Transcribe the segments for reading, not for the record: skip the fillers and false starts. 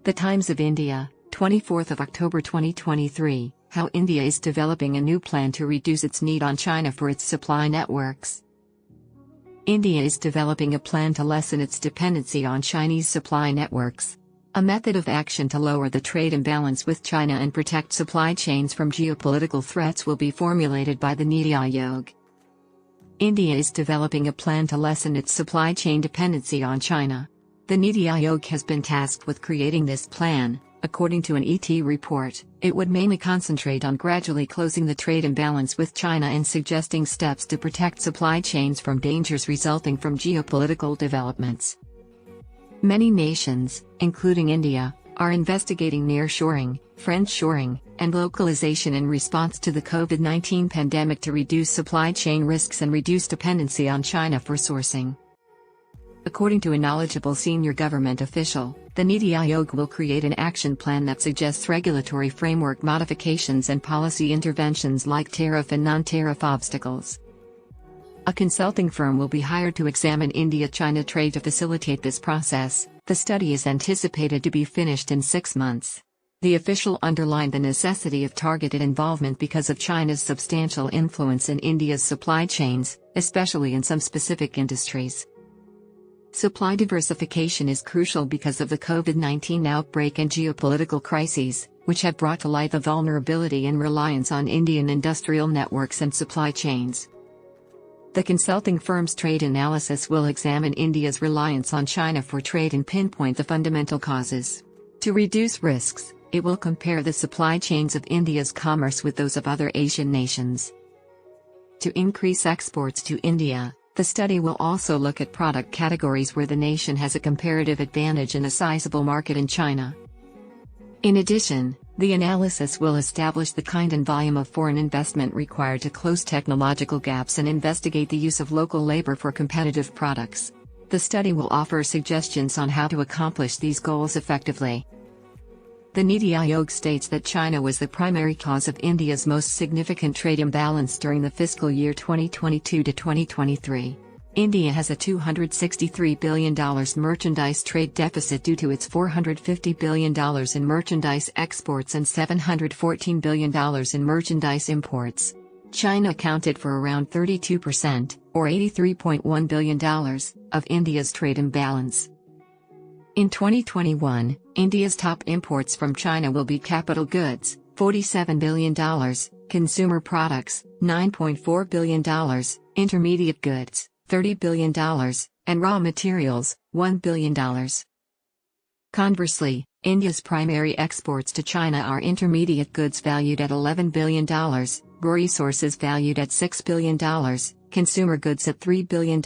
The Times of India, 24th of October 2023, how India is developing a new plan to reduce its need on China for its supply networks. India is developing a plan to lessen its dependency on Chinese supply networks. A method of action to lower the trade imbalance with China and protect supply chains from geopolitical threats will be formulated by the Niti Aayog. India is developing a plan to lessen its supply chain dependency on China. The Niti Aayog has been tasked with creating this plan. According to an ET report, it would mainly concentrate on gradually closing the trade imbalance with China and suggesting steps to protect supply chains from dangers resulting from geopolitical developments. Many nations, including India, are investigating nearshoring, friendshoring, and localization in response to the COVID-19 pandemic to reduce supply chain risks and reduce dependency on China for sourcing. According to a knowledgeable senior government official, the Niti Aayog will create an action plan that suggests regulatory framework modifications and policy interventions like tariff and non-tariff obstacles. A consulting firm will be hired to examine India-China trade to facilitate this process. The study is anticipated to be finished in 6 months. The official underlined the necessity of targeted involvement because of China's substantial influence in India's supply chains, especially in some specific industries. Supply diversification is crucial because of the COVID-19 outbreak and geopolitical crises, which have brought to light the vulnerability and reliance on Indian industrial networks and supply chains. The consulting firm's trade analysis will examine India's reliance on China for trade and pinpoint the fundamental causes. To reduce risks, it will compare the supply chains of India's commerce with those of other Asian nations. To increase exports to India, the study will also look at product categories where the nation has a comparative advantage in a sizable market in China. In addition, the analysis will establish the kind and volume of foreign investment required to close technological gaps and investigate the use of local labor for competitive products. The study will offer suggestions on how to accomplish these goals effectively. The Niti Aayog states that China was the primary cause of India's most significant trade imbalance during the fiscal year 2022 to 2023. India has a $263 billion merchandise trade deficit due to its $450 billion in merchandise exports and $714 billion in merchandise imports. China accounted for around 32%, or $83.1 billion, of India's trade imbalance. In 2021, India's top imports from China will be capital goods, $47 billion, consumer products, $9.4 billion, intermediate goods, $30 billion, and raw materials, $1 billion. Conversely, India's primary exports to China are intermediate goods valued at $11 billion, raw resources valued at $6 billion, consumer goods at $3 billion,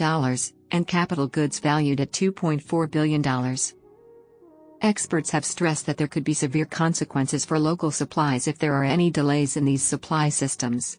and capital goods valued at $2.4 billion. Experts have stressed that there could be severe consequences for local supplies if there are any delays in these supply systems.